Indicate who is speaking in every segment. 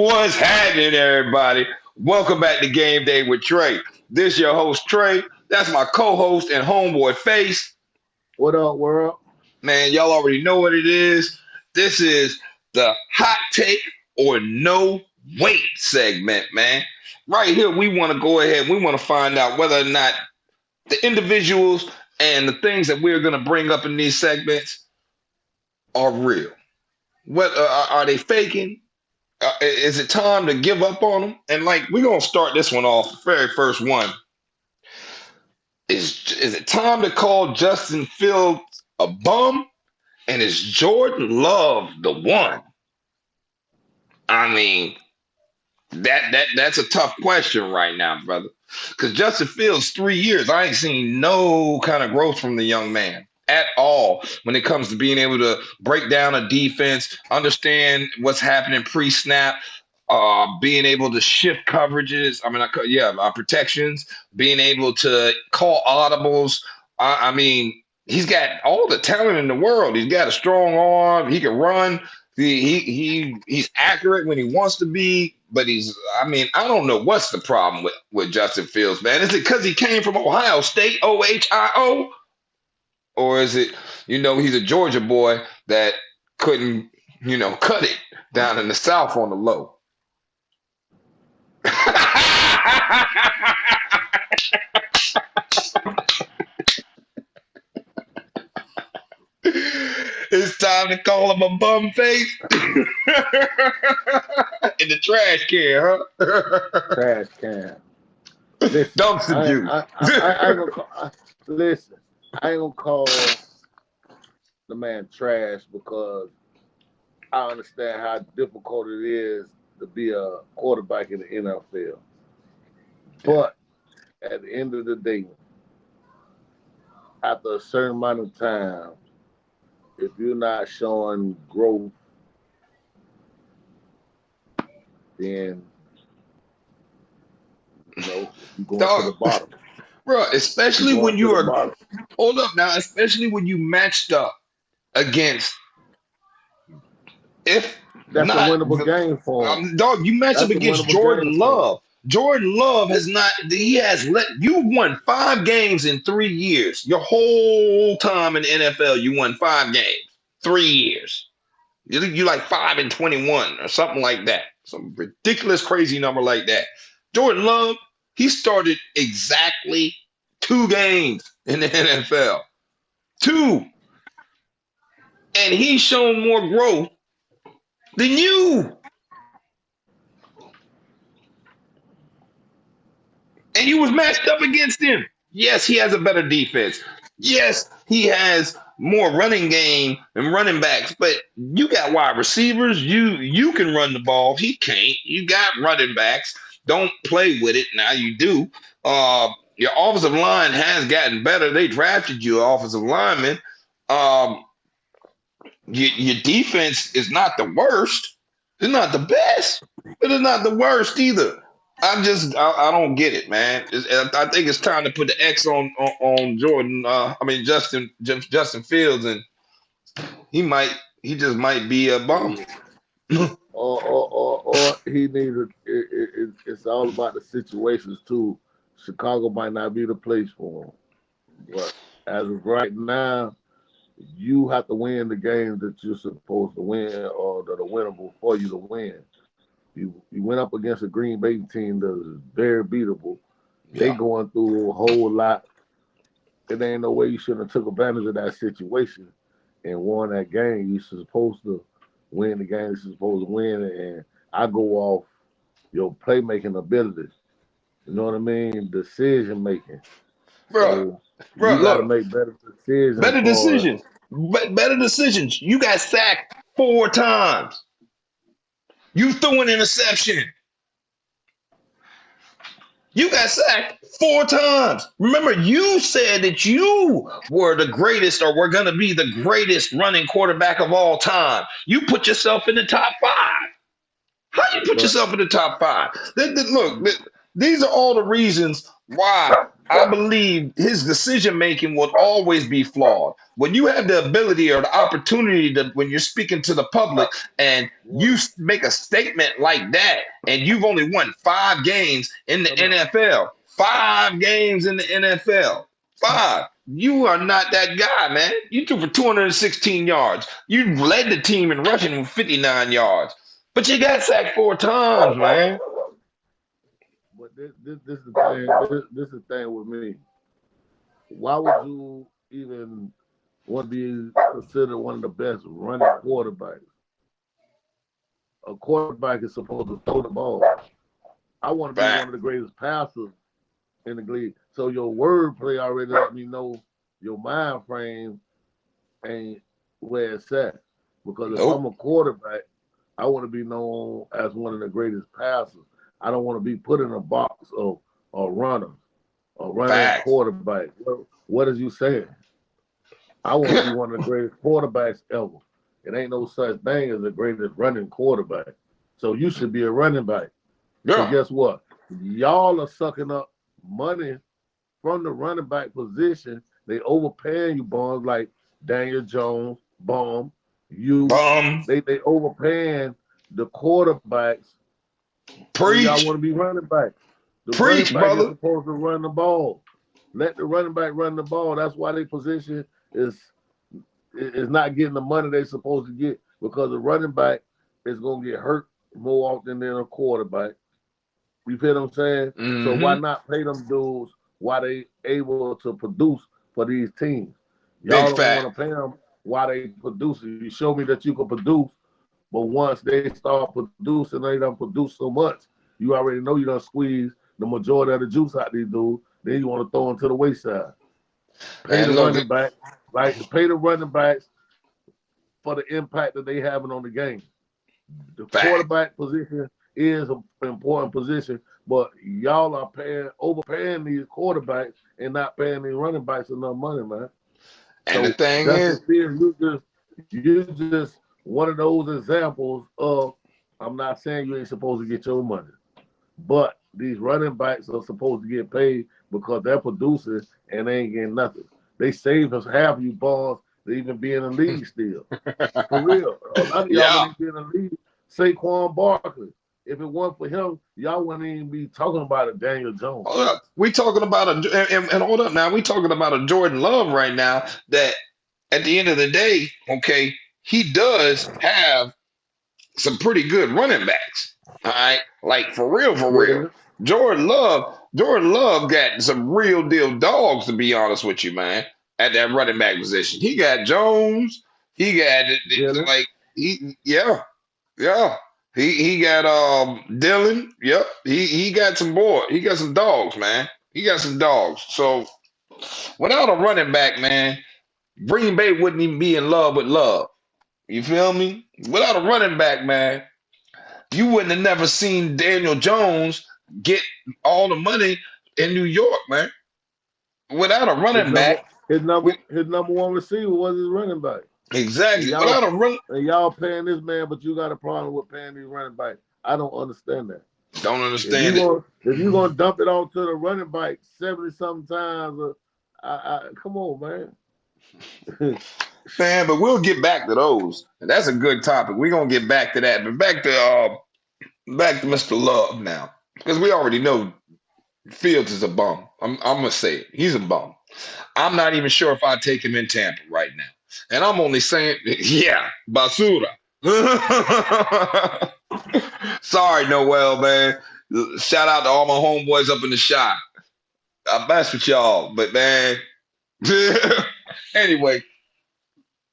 Speaker 1: What's happening, everybody? Welcome back to Game Day with Trey. This your host, Trey. That's my co-host and homeboy, Face.
Speaker 2: What up, world?
Speaker 1: Man, y'all already know what it is. This is the hot take or no wait segment, man. Right here, we want to go ahead. We want to find out whether or not the individuals and the things that we're going to bring up in these segments are real. What are they faking? Is it time to give up on them? And like we're gonna start this one off. The very first one is it time to call Justin Fields a bum? And is Jordan Love the one? I mean, that's a tough question right now, brother. Because Justin Fields, 3 years, I ain't seen no kind of growth from the young man at all when it comes to being able to break down a defense, understand what's happening pre-snap, being able to shift coverages. Protections, being able to call audibles. I mean, he's got all the talent in the world. He's got a strong arm. He can run. He's accurate when he wants to be, but I don't know what's the problem with Justin Fields, man. Is it because he came from Ohio State, OHIO? Or is it, he's a Georgia boy that couldn't, cut it down in the South on the low? It's time to call him a bum face in the trash can, huh?
Speaker 2: Trash can.
Speaker 1: Listen, dumpster juice.
Speaker 2: I ain't gonna call, listen. I ain't gonna call the man trash because I understand how difficult it is to be a quarterback in the NFL. But at the end of the day, after a certain amount of time, if you're not showing growth, then you're going to the bottom.
Speaker 1: Bro, especially when you are, hold up now, especially when you matched up against,
Speaker 2: that's a winnable game for him.
Speaker 1: Dog, you match up against Jordan Love. Jordan Love you won 5 games in 3 years. Your whole time in the NFL, you won 5 games, 3 years. You like 5-21 or something like that. Some ridiculous, crazy number like that. Jordan Love, he started exactly 2 games in the NFL. 2. And he's shown more growth than you. And you was matched up against him. Yes, he has a better defense. Yes, he has more running game and running backs, but you got wide receivers. You can run the ball. He can't. You got running backs. Don't play with it. Now you do. Your offensive line has gotten better. They drafted you an offensive lineman. Your defense is not the worst. It's not the best, but it's not the worst either. I don't get it, man. I think it's time to put the X on Jordan. Justin Fields, and he just might be a bum.
Speaker 2: or he needed. It's all about the situations too. Chicago might not be the place for him, but as of right now, you have to win the games that you're supposed to win or that are winnable for you to win. You went up against a Green Bay team that is very beatable. Yeah. They going through a whole lot. There ain't no way you shouldn't have took advantage of that situation and won that game. You're supposed to win the game. You're supposed to win it. And I go off your playmaking abilities. You know what I mean? Decision making.
Speaker 1: Bro,
Speaker 2: you got to make better decisions.
Speaker 1: Better decisions. You got sacked 4 times. You threw an interception. You got sacked 4 times. Remember, you said that you were the greatest or were going to be the greatest running quarterback of all time. You put yourself in the top 5. How do you put yourself in the top 5? Look, these are all the reasons why I believe his decision making will always be flawed. When you have the ability or the opportunity to, when you're speaking to the public and you make a statement like that, and you've only won 5 games in the
Speaker 2: Come here.
Speaker 1: NFL, 5 games in the NFL, five. You are not that guy, man. You threw for 216 yards. You led the team in rushing with 59 yards, but you got sacked 4 times, man.
Speaker 2: But this is the thing. This is the thing with me. Why would you even want to be considered one of the best running quarterbacks? A quarterback is supposed to throw the ball. I want to be one
Speaker 1: Fact.
Speaker 2: of the greatest passers in the league. So your wordplay already let me know your mind frame ain't where it's at. Because if I'm
Speaker 1: Nope.
Speaker 2: a quarterback, I want to be known as one of the greatest passers. I don't want to be put in a box of a runner, a running
Speaker 1: Fact.
Speaker 2: quarterback. What is you saying? I want to be one of the greatest quarterbacks ever. It ain't no such thing as the greatest running quarterback. So you should be a running back. So
Speaker 1: Yeah.
Speaker 2: guess what? Y'all are sucking up money from the running back position. They overpaying you bums like Daniel Jones, Baum, you.
Speaker 1: Bum.
Speaker 2: They overpaying the quarterbacks when y'all
Speaker 1: Preach.
Speaker 2: want to be running back. The running
Speaker 1: Preach,
Speaker 2: back is
Speaker 1: brother.
Speaker 2: supposed to run the ball. Let the running back run the ball. That's why their position is not getting the money they're supposed to get because the running back is gonna get hurt more often than a quarterback. You feel what I'm saying? So why
Speaker 1: Mm-hmm.
Speaker 2: not pay them dudes while they able to produce for these teams?
Speaker 1: Big
Speaker 2: Y'all don't
Speaker 1: fact.
Speaker 2: want to pay them while they produce. You show me that you can produce, but once they start producing, they don't produce so much. You already know you done squeeze the majority of the juice out these dudes. Then you want to throw them to the wayside. Pay the
Speaker 1: Man, look.
Speaker 2: running back, like pay the running backs for the impact that they having on the game. The
Speaker 1: Fact.
Speaker 2: quarterback position is an important position, but y'all are overpaying these quarterbacks and not paying these running backs enough money, man.
Speaker 1: And the
Speaker 2: So
Speaker 1: thing
Speaker 2: Justin
Speaker 1: is,
Speaker 2: Fields, you just one of those examples of I'm not saying you ain't supposed to get your money, but these running backs are supposed to get paid because they're producing and they ain't getting nothing. They save us half of you balls to even be in the league still. For real. A lot of y'all
Speaker 1: yeah.
Speaker 2: wouldn't even be in the league. Saquon Barkley. If it weren't for him, y'all wouldn't even be talking about it, Daniel Jones.
Speaker 1: Hold up. We talking about and hold up now. We talking about a Jordan Love right now that at the end of the day, okay, he does have some pretty good running backs. All right. Like for real, for real.
Speaker 2: Yeah,
Speaker 1: Jordan Love got some real deal dogs, to be honest with you, man, at that running back position. He got Jones. He got
Speaker 2: Dylan.
Speaker 1: like yeah, yeah. He got Dylan. Yep. He got some boy. He got some dogs, man. He got some dogs. So without a running back, man, Green Bay wouldn't even be in love with love. You feel me? Without a running back, man, you wouldn't have never seen Daniel Jones get all the money in New York, man. Without a
Speaker 2: His
Speaker 1: running
Speaker 2: number
Speaker 1: back,
Speaker 2: his number
Speaker 1: we,
Speaker 2: his number one receiver was his running back. And
Speaker 1: exactly.
Speaker 2: y'all
Speaker 1: Without a run,
Speaker 2: and y'all paying this man, but you got a problem with paying these running backs. I don't understand that.
Speaker 1: don't
Speaker 2: If you
Speaker 1: understand it,
Speaker 2: going if you gonna dump it on to the running back 70 something times, come on, man.
Speaker 1: man. But we'll get back to those. And that's a good topic. We're gonna get back to that. But back to Mr. Love now, because we already know Fields is a bum. I'm gonna say it. He's a bum. I'm not even sure if I take him in Tampa right now. And I'm only saying, yeah, Basura. Sorry, Noel, man. Shout out to all my homeboys up in the shop. I mess with y'all, but man. Anyway,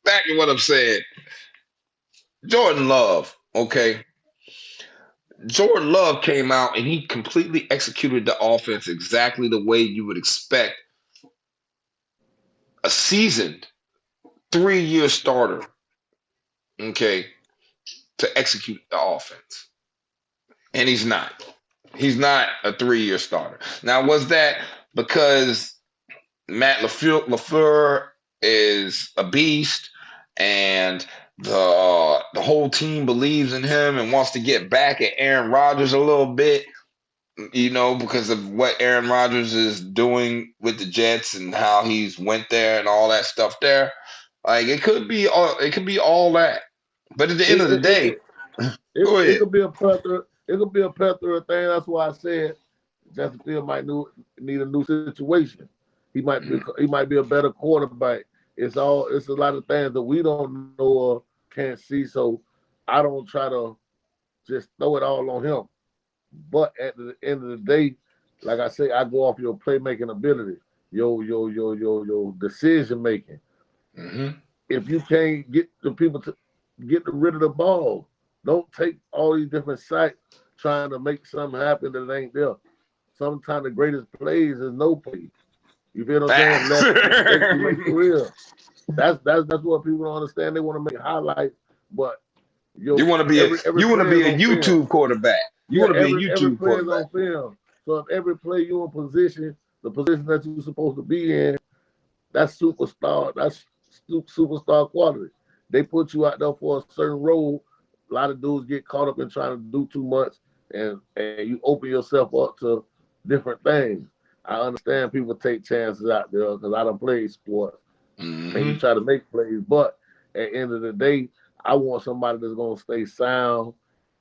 Speaker 1: back to what I'm saying. Jordan Love, okay. Jordan Love came out and he completely executed the offense exactly the way you would expect a seasoned 3-year starter, okay, to execute the offense. And he's not. He's not a 3-year starter. Now, was that because Matt LaFleur is a beast and the whole team believes in him and wants to get back at Aaron Rodgers a little bit? because of what Aaron Rodgers is doing with the Jets and how he's went there and all that stuff there. Like it could be all that. But at the end
Speaker 2: It
Speaker 1: of the
Speaker 2: it, it,
Speaker 1: day,
Speaker 2: it, it,
Speaker 1: go
Speaker 2: it
Speaker 1: ahead.
Speaker 2: could be a plethora. It could be a plethora of things. That's why I said Justin Field might need a new situation. He might be a better quarterback. It's a lot of things that we don't know or can't see. So I don't try to just throw it all on him. But at the end of the day, like I say, I go off your playmaking ability, your decision making.
Speaker 1: Hmm.
Speaker 2: If you can't get the people to get rid of the ball, don't take all these different sites trying to make something happen that ain't there. Sometimes the greatest plays is no plays. You feel what I'm saying?
Speaker 1: Facts.
Speaker 2: Less mistakes you make for real. That's what people don't understand. They want to make highlights, but
Speaker 1: You want to be a
Speaker 2: every play is on film.
Speaker 1: YouTube quarterback. You
Speaker 2: Yeah,
Speaker 1: want to be a
Speaker 2: every
Speaker 1: YouTube
Speaker 2: play is
Speaker 1: quarterback.
Speaker 2: on film. So if every play you in position, the position that you're supposed to be in, that's superstar. That's superstar quality. They put you out there for a certain role. A lot of dudes get caught up in trying to do too much, and you open yourself up to different things. I understand people take chances out there because I don't play sports and you
Speaker 1: Hmm.
Speaker 2: try to make plays, but at the end of the day, I want somebody that's gonna stay sound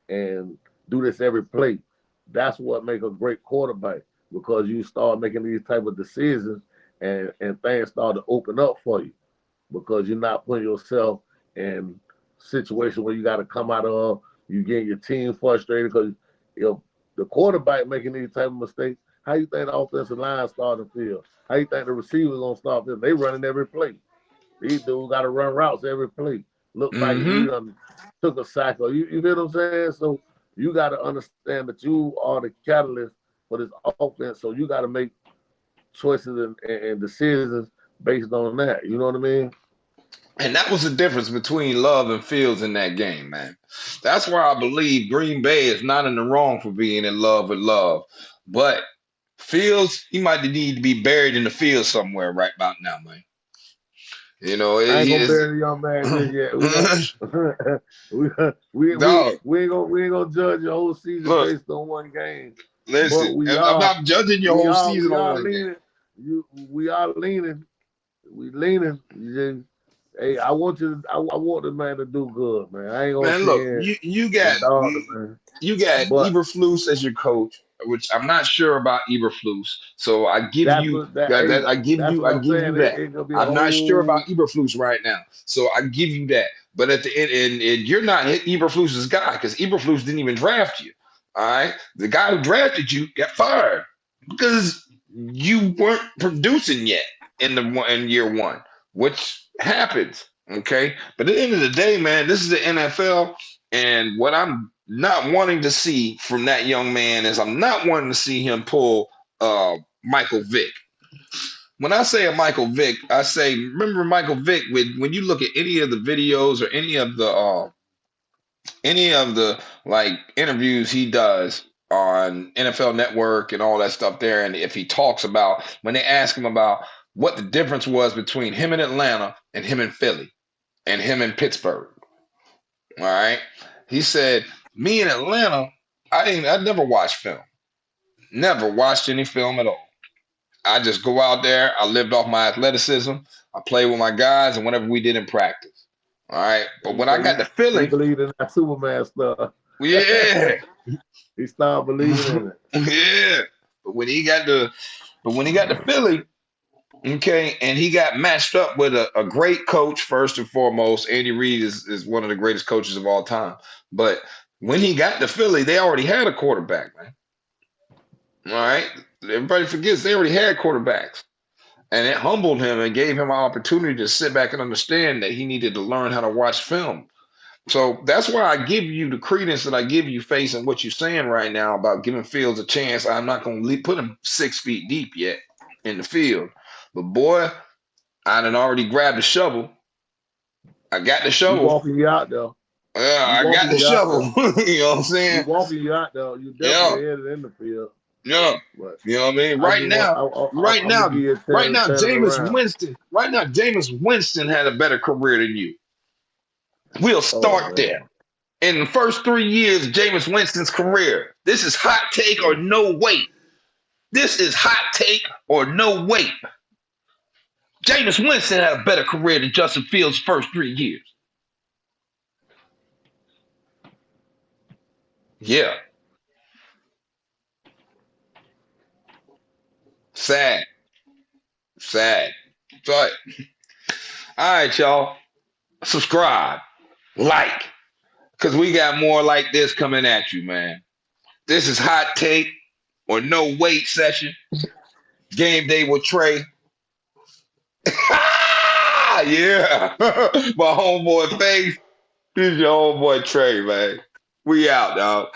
Speaker 2: and do this every play. That's what makes a great quarterback because you start making these type of decisions and things start to open up for you because you're not putting yourself in situations where you got to come out of. You get your team frustrated because the quarterback making these type of mistakes. How you think the offensive line starting to feel? How you think the receivers gonna start feeling? They running every play. These dudes got to run routes every play. Look like we
Speaker 1: Hmm.
Speaker 2: done took a sack. Or you feel what I'm saying? So you got to understand that you are the catalyst for this offense. So you got to make choices and decisions based on that. You know what I mean?
Speaker 1: And that was the difference between Love and Fields in that game, man. That's why I believe Green Bay is not in the wrong for being in love with Love. But Fields, he might need to be buried in the field somewhere right about now, man.
Speaker 2: I ain't
Speaker 1: He
Speaker 2: gonna
Speaker 1: is.
Speaker 2: bury the young man just yet. We gonna we
Speaker 1: Dog,
Speaker 2: we ain't gonna judge the whole season
Speaker 1: look,
Speaker 2: based on one game. But
Speaker 1: listen. I'm not judging your whole season
Speaker 2: we
Speaker 1: on
Speaker 2: are
Speaker 1: one game.
Speaker 2: leaning. We are leaning. We leaning. Hey, I want the man to do good, man. I ain't gonna
Speaker 1: Man,
Speaker 2: sit
Speaker 1: look,
Speaker 2: here
Speaker 1: you
Speaker 2: and
Speaker 1: got
Speaker 2: dog the man.
Speaker 1: you got
Speaker 2: But
Speaker 1: Eberflus as your coach, which I'm not sure about Eberflus. So I give
Speaker 2: that's
Speaker 1: you
Speaker 2: what that. Hey, that's what
Speaker 1: I
Speaker 2: I'm
Speaker 1: give
Speaker 2: saying.
Speaker 1: you that.
Speaker 2: It gonna be a
Speaker 1: I'm not sure about
Speaker 2: whole.
Speaker 1: Eberflus right now, so I give you that. But at the end, and you're not Eberflus's guy because Eberflus didn't even draft you. All right, the guy who drafted you got fired because you weren't producing yet in year one, which happens. Okay, but at the end of the day, man, this is the NFL, and what I'm not wanting to see from that young man is I'm not wanting to see him pull Michael Vick. When I say a Michael Vick, I say remember Michael Vick when you look at any of the videos or any of the like interviews he does on NFL Network and all that stuff there, and if he talks about when they ask him about what the difference was between him in Atlanta and him in Philly and him in Pittsburgh. All right. He said, me in Atlanta, I never watched film. Never watched any film at all. I just go out there. I lived off my athleticism. I played with my guys and whatever we did in practice. All right. But when
Speaker 2: So
Speaker 1: I got to
Speaker 2: he
Speaker 1: Philly,
Speaker 2: believed in that Superman stuff.
Speaker 1: yeah.
Speaker 2: He started believing in it.
Speaker 1: Yeah. But when he got to Philly, okay, and he got matched up with a great coach first and foremost. Andy Reid is one of the greatest coaches of all time. But when he got to Philly, they already had a quarterback, man. All right. Everybody forgets they already had quarterbacks. And it humbled him and gave him an opportunity to sit back and understand that he needed to learn how to watch film. So that's why I give you the credence that I give you facing what you're saying right now about giving Fields a chance. I'm not going to put him 6 feet deep yet in the field. But boy, I done already grabbed the shovel. I got the
Speaker 2: We
Speaker 1: shovel.
Speaker 2: walking you out there.
Speaker 1: Yeah,
Speaker 2: We
Speaker 1: I got
Speaker 2: walking
Speaker 1: the
Speaker 2: you out
Speaker 1: shovel.
Speaker 2: there.
Speaker 1: You know what I'm
Speaker 2: We
Speaker 1: saying?
Speaker 2: walking you out there. You
Speaker 1: Yeah,
Speaker 2: definitely headed in the field.
Speaker 1: yeah.
Speaker 2: But
Speaker 1: You know what I mean?
Speaker 2: I just want.
Speaker 1: Right
Speaker 2: I'm gonna give
Speaker 1: now,
Speaker 2: you a chance to turn it around.
Speaker 1: Right now, Jameis Winston had a better career than you. We'll
Speaker 2: Oh
Speaker 1: start there.
Speaker 2: man.
Speaker 1: in the first 3 years of Jameis Winston's career. This is hot take or no wait. This is hot take or no wait. Jameis Winston had a better career than Justin Fields' first 3 years. Yeah. Sad. Sad. But, all right, y'all. Subscribe. Like. Because we got more like this coming at you, man. This is hot take or no wait session. Game day with Trey. Yeah. My homeboy Face. This is your homeboy Trey, man. We out, dog.